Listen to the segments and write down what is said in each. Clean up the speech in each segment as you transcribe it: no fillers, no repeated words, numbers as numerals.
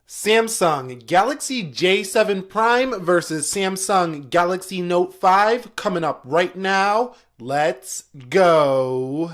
Samsung Galaxy J7 Prime versus Samsung Galaxy Note 5 coming up right now. Let's go.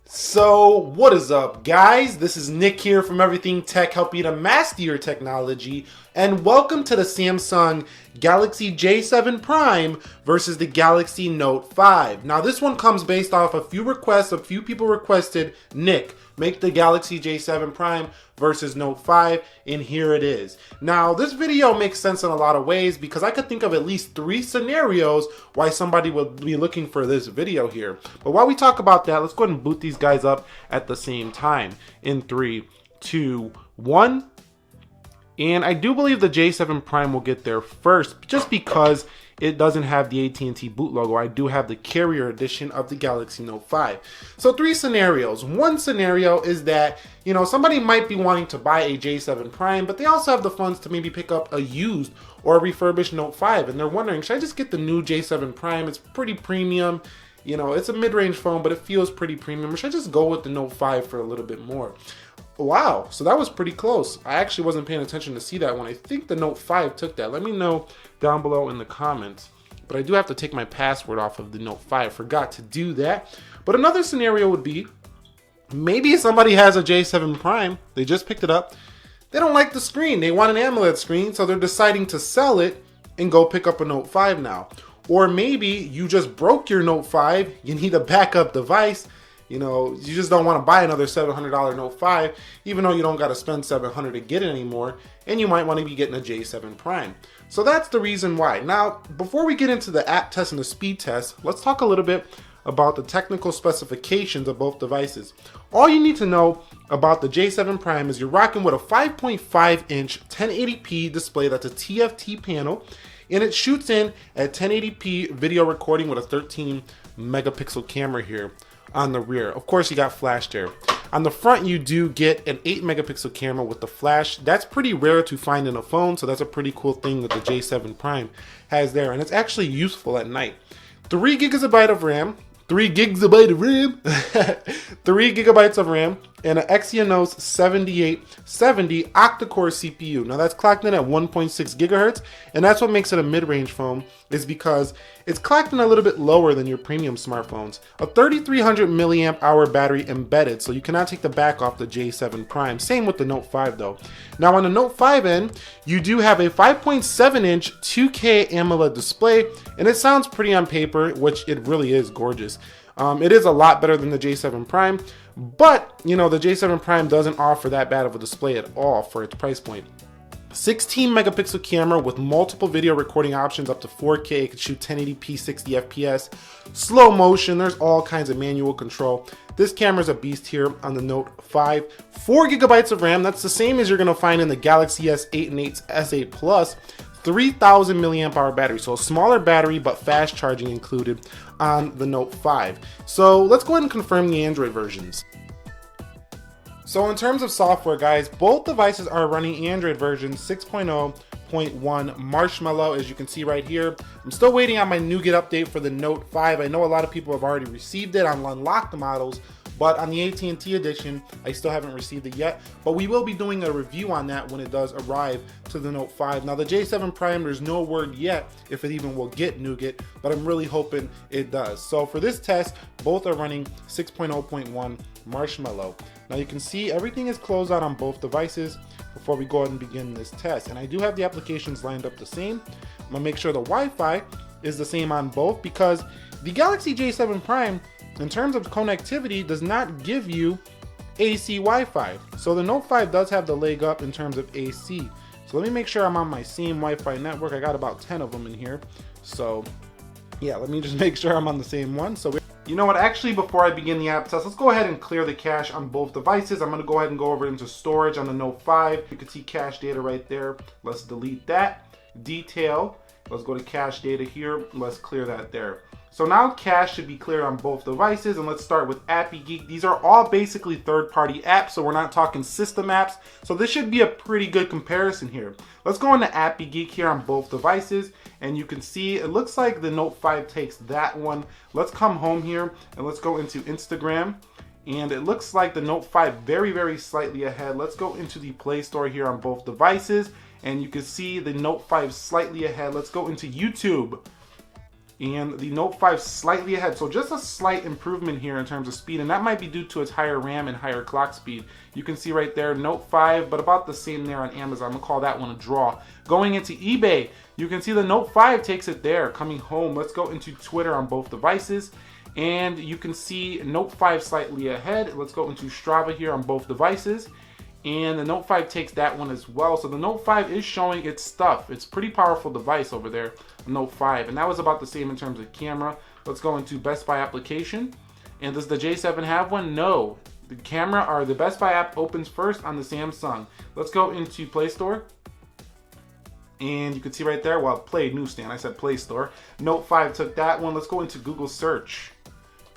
So what is up, guys? This is Nick here from Everything Tech, helping you to master your technology, and welcome to the Samsung Galaxy J7 Prime versus the Galaxy Note 5. Now this one comes based off a few requests. A few people requested, Nick, make the Galaxy J7 Prime versus Note 5, and here it is. Now this video makes sense in a lot of ways because I could think of at least 3 scenarios why somebody would be looking for this video here. But while we talk about that, let's go ahead and boot these guys up at the same time in 3, 2, 1. And I do believe the J7 Prime will get there first just because it doesn't have the AT&T boot logo. I do have the carrier edition of the Galaxy Note 5. So 3 scenarios. One scenario is that, somebody might be wanting to buy a J7 Prime, but they also have the funds to maybe pick up a used or a refurbished Note 5. And they're wondering, should I just get the new J7 Prime? It's pretty premium. It's a mid-range phone, but it feels pretty premium. Or should I just go with the Note 5 for a little bit more? Wow, so that was pretty close. I actually wasn't paying attention to see that one. I think the Note 5 took that. Let me know down below in the comments. But I do have to take my password off of the Note 5. Forgot to do that. But another scenario would be, maybe somebody has a J7 Prime. They just picked it up. They don't like the screen. They want an AMOLED screen, so they're deciding to sell it and go pick up a Note 5 now. Or maybe you just broke your Note 5. You need a backup device. You just don't want to buy another $700 Note 5, even though you don't got to spend $700 to get it anymore, and you might want to be getting a J7 Prime. So that's the reason why. Now, before we get into the app test and the speed test, let's talk a little bit about the technical specifications of both devices. All you need to know about the J7 Prime is you're rocking with a 5.5-inch 1080p display that's a TFT panel, and it shoots in at 1080p video recording with a 13 megapixel camera here on the rear. Of course, you got flash there. On the front, you do get an 8 megapixel camera with the flash. That's pretty rare to find in a phone, so that's a pretty cool thing that the J7 Prime has there, and it's actually useful at night. 3 gigabytes of RAM, 3 gigabytes of RAM, and an Exynos 7870 octa-core CPU. Now that's clocked in at 1.6 gigahertz, and that's what makes it a mid-range phone, is because it's clocked in a little bit lower than your premium smartphones. A 3300 milliamp hour battery embedded, so you cannot take the back off the J7 Prime. Same with the Note 5 though. Now on the Note 5 end, you do have a 5.7-inch 2K AMOLED display, and it sounds pretty on paper, which it really is gorgeous. It is a lot better than the J7 Prime, but the J7 Prime doesn't offer that bad of a display at all for its price point. 16 megapixel camera with multiple video recording options up to 4K. It can shoot 1080p 60 FPS, slow motion. There's all kinds of manual control. This camera is a beast here on the Note 5. 4 gigabytes of RAM. That's the same as you're going to find in the Galaxy S8 and S8 Plus. 3000 milliamp hour battery, so a smaller battery but fast charging included on the Note 5. So let's go ahead and confirm the Android versions. So in terms of software, guys, both devices are running Android version 6.0.1 Marshmallow, as you can see right here. I'm still waiting on my Nougat update for the Note 5. I know a lot of people have already received it on unlocked models, but on the AT&T edition, I still haven't received it yet. But we will be doing a review on that when it does arrive to the Note 5. Now the J7 Prime, there's no word yet if it even will get Nougat, but I'm really hoping it does. So for this test, both are running 6.0.1 Marshmallow. Now you can see everything is closed out on both devices before we go ahead and begin this test. And I do have the applications lined up the same. I'm gonna make sure the Wi-Fi is the same on both, because the Galaxy J7 Prime, in terms of connectivity, does not give you AC Wi-Fi. So the Note 5 does have the leg up in terms of AC. So let me make sure I'm on my same Wi-Fi network. I got about 10 of them in here. So yeah, let me just make sure I'm on the same one. So you know what, actually before I begin the app test, let's go ahead and clear the cache on both devices. I'm gonna go ahead and go over into storage on the Note 5. You can see cache data right there. Let's delete that. Detail, let's go to cache data here. Let's clear that there. So now cache should be clear on both devices, and let's start with AppyGeek. These are all basically third-party apps, so we're not talking system apps. So this should be a pretty good comparison here. Let's go into AppyGeek here on both devices, and you can see it looks like the Note 5 takes that one. Let's come home here, and let's go into Instagram. And it looks like the Note 5 very, very slightly ahead. Let's go into the Play Store here on both devices, and you can see the Note 5 slightly ahead. Let's go into YouTube. And the Note 5 slightly ahead. So just a slight improvement here in terms of speed, and that might be due to its higher RAM and higher clock speed. You can see right there, Note 5, but about the same there on Amazon. I'm gonna call that one a draw. Going into eBay, you can see the Note 5 takes it there. Coming home, let's go into Twitter on both devices. And you can see Note 5 slightly ahead. Let's go into Strava here on both devices. And the Note 5 takes that one as well. So the Note 5 is showing its stuff. It's a pretty powerful device over there, the Note 5. And that was about the same in terms of camera. Let's go into Best Buy application. And does the J7 have one? No. The camera or the Best Buy app opens first on the Samsung. Let's go into Play Store. And you can see right there, well, Play Newsstand. I said Play Store. Note 5 took that one. Let's go into Google Search.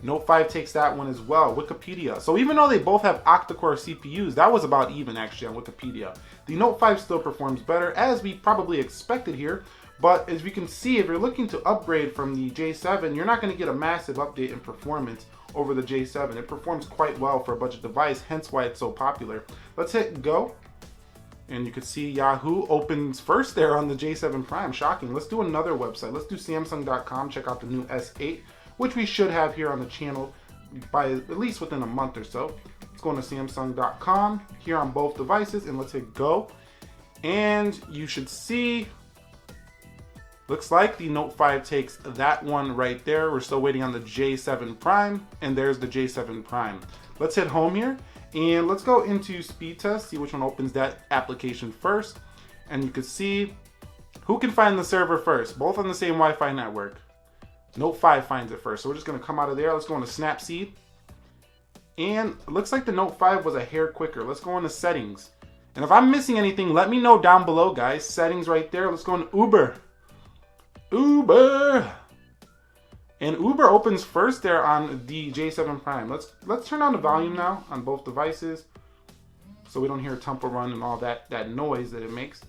Note 5 takes that one as well. Wikipedia. So even though they both have octa-core CPUs, that was about even actually on Wikipedia. The Note 5 still performs better, as we probably expected here. But as we can see, if you're looking to upgrade from the J7, you're not going to get a massive update in performance over the J7. It performs quite well for a budget device, hence why it's so popular. Let's hit go. And you can see Yahoo opens first there on the J7 Prime. Shocking. Let's do another website. Let's do Samsung.com. Check out the new S8. Which we should have here on the channel by at least within a month or so. Let's go into Samsung.com here on both devices, and let's hit go. And you should see, looks like the Note 5 takes that one right there. We're still waiting on the J7 Prime, and there's the J7 Prime. Let's hit home here, and let's go into speed test, see which one opens that application first. And you can see who can find the server first, both on the same Wi-Fi network. Note 5 finds it first. So we're just going to come out of there. Let's go into Snapseed. And it looks like the Note 5 was a hair quicker. Let's go into settings. And if I'm missing anything, let me know down below, guys. Settings right there. Let's go into Uber. Uber. And Uber opens first there on the J7 Prime. Let's turn on the volume now on both devices, so we don't hear Temple Run and all that noise that it makes.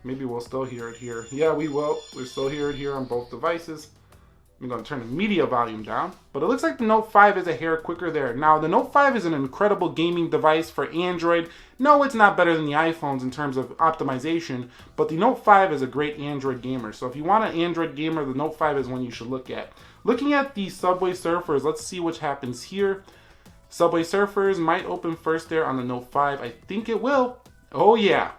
Maybe we'll still hear it here. Yeah, we will. We'll still hear it here on both devices. I'm going to turn the media volume down. But it looks like the Note 5 is a hair quicker there. Now, the Note 5 is an incredible gaming device for Android. No, it's not better than the iPhones in terms of optimization, but the Note 5 is a great Android gamer. So if you want an Android gamer, the Note 5 is one you should look at. Looking at the Subway Surfers, let's see what happens here. Subway Surfers might open first there on the Note 5. I think it will. Oh, yeah.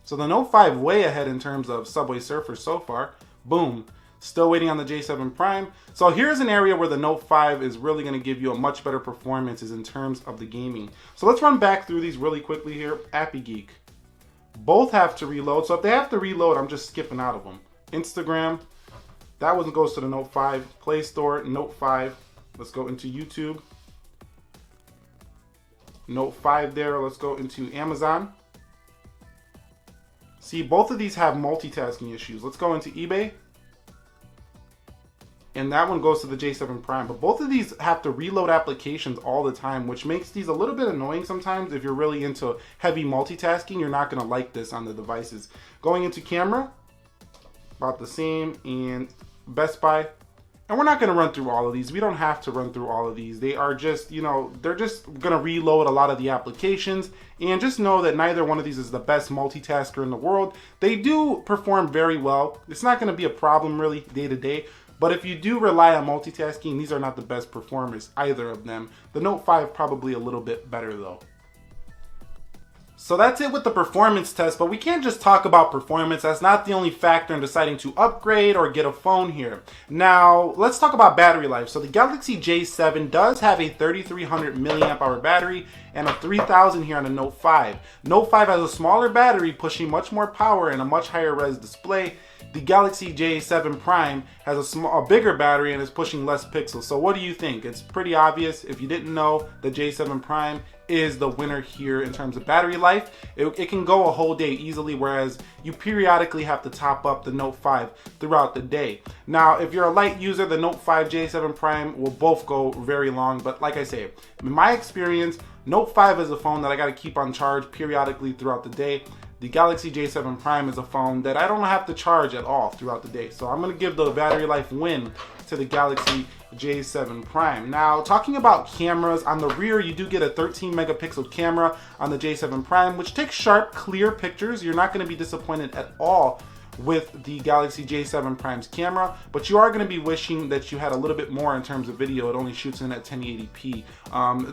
So the Note 5 way ahead in terms of Subway Surfers so far. Boom. Still waiting on the J7 Prime. So here's an area where the Note 5 is really going to give you a much better performance is in terms of the gaming. So let's run back through these really quickly here. AppyGeek. Both have to reload. So if they have to reload, I'm just skipping out of them. Instagram. That one goes to the Note 5. Play Store, Note 5. Let's go into YouTube. Note 5 there. Let's go into Amazon. See, both of these have multitasking issues. Let's go into eBay. And that one goes to the J7 Prime. But both of these have to reload applications all the time, which makes these a little bit annoying sometimes. If you're really into heavy multitasking, you're not going to like this on the devices. Going into camera, about the same. And Best Buy. And we're not going to run through all of these. We don't have to run through all of these. They are just, they're just going to reload a lot of the applications. And just know that neither one of these is the best multitasker in the world. They do perform very well. It's not going to be a problem really day to day. But if you do rely on multitasking, these are not the best performers, either of them. The Note 5 probably a little bit better though. So that's it with the performance test, but we can't just talk about performance. That's not the only factor in deciding to upgrade or get a phone here. Now, let's talk about battery life. So the Galaxy J7 does have a 3300 milliamp hour battery and a 3000 here on the Note 5. Note 5 has a smaller battery, pushing much more power and a much higher res display. the Galaxy J7 Prime has a bigger battery and is pushing less pixels. So what do you think? It's pretty obvious. If you didn't know, the J7 Prime is the winner here in terms of battery life. It can go a whole day easily, whereas you periodically have to top up the Note 5 throughout the day. Now, if you're a light user, the Note 5 J7 Prime will both go very long, but like I say, in my experience, Note 5 is a phone that I got to keep on charge periodically throughout the day. The Galaxy J7 Prime is a phone that I don't have to charge at all throughout the day. So I'm going to give the battery life win to the Galaxy J7 Prime. Now, talking about cameras, on the rear you do get a 13 megapixel camera on the J7 Prime, which takes sharp, clear pictures. You're not going to be disappointed at all with the Galaxy J7 Prime's camera, but you are going to be wishing that you had a little bit more in terms of video. It only shoots in at 1080p.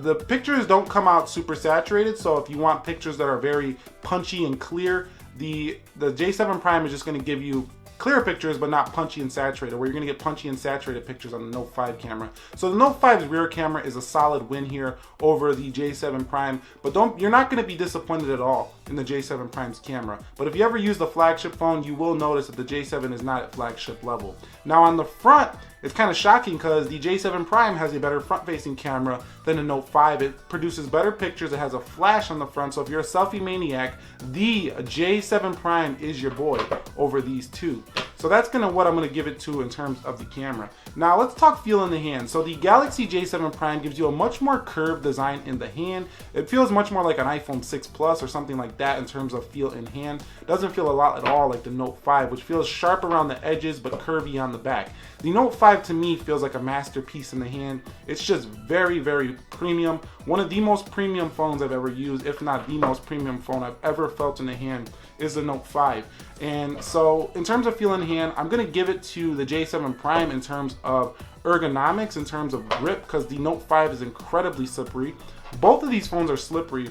The pictures don't come out super saturated, so if you want pictures that are very punchy and clear, the J7 Prime is just going to give you clear pictures but not punchy and saturated, where you're going to get punchy and saturated pictures on the Note 5 camera. So the Note 5's rear camera is a solid win here over the J7 Prime, but you're not going to be disappointed at all in the J7 Prime's camera. But if you ever use the flagship phone, you will notice that the J7 is not at flagship level. Now on the front, it's kind of shocking because the J7 Prime has a better front-facing camera than the Note 5. It produces better pictures. It has a flash on the front. So if you're a selfie maniac, the J7 Prime is your boy over these two. So that's what I'm gonna give it to in terms of the camera. Now let's talk feel in the hand. So the Galaxy J7 Prime gives you a much more curved design in the hand. It feels much more like an iPhone 6 Plus or something like that in terms of feel in hand. It doesn't feel a lot at all like the Note 5, which feels sharp around the edges but curvy on the back. The Note 5 to me feels like a masterpiece in the hand. It's just very, very premium. One of the most premium phones I've ever used, if not the most premium phone I've ever felt in the hand, is the Note 5. And so in terms of feel in hand, I'm gonna give it to the J7 Prime in terms of ergonomics, in terms of grip, because the Note 5 is incredibly slippery. Both of these phones are slippery,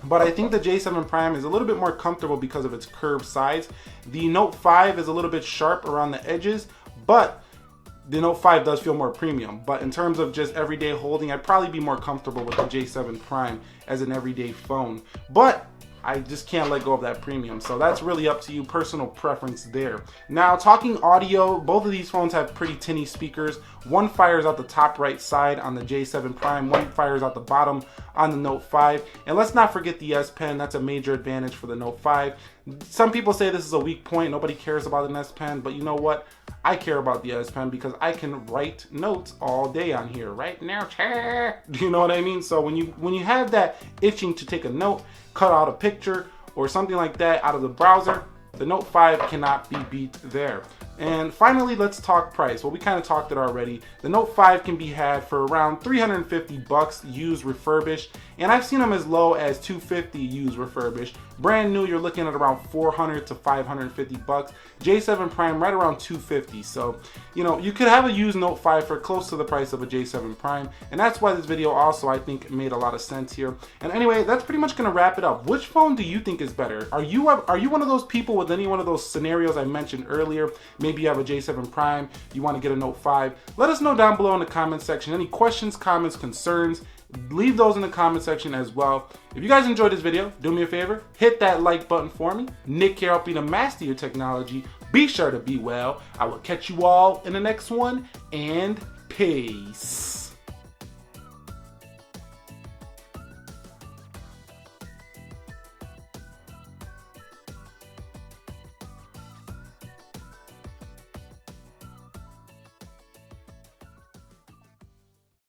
but I think the J7 Prime is a little bit more comfortable because of its curved sides. The Note 5 is a little bit sharp around the edges, but the Note 5 does feel more premium. But in terms of just everyday holding, I'd probably be more comfortable with the J7 Prime as an everyday phone. But I just can't let go of that premium. So that's really up to you, personal preference there. Now, talking audio, both of these phones have pretty tinny speakers. One fires out the top right side on the J7 Prime, one fires out the bottom on the Note 5. And let's not forget the S Pen. That's a major advantage for the Note 5. Some people say this is a weak point, nobody cares about an S Pen, but you know what? I care about the S Pen because I can write notes all day on here. Right now, you know what I mean? So when you have that itching to take a note, cut out a picture or something like that out of the browser, the Note 5 cannot be beat there. And finally, let's talk price. Well, we kind of talked it already. The Note 5 can be had for around $350 used refurbished, and I've seen them as low as $250 used refurbished. Brand new, you're looking at around $400 to $550. J7 Prime right around $250. So, you know, you could have a used Note 5 for close to the price of a J7 Prime, and that's why this video also, I think, made a lot of sense here. And anyway, that's pretty much going to wrap it up. Which phone do you think is better? Are you one of those people with any one of those scenarios I mentioned earlier? Maybe you have a J7 Prime, you want to get a Note 5. Let us know down below in the comment section. Any questions, comments, concerns, leave those in the comment section as well. If you guys enjoyed this video, do me a favor, hit that like button for me. Nick here, helping to master your technology. Be sure to be well. I will catch you all in the next one, and peace.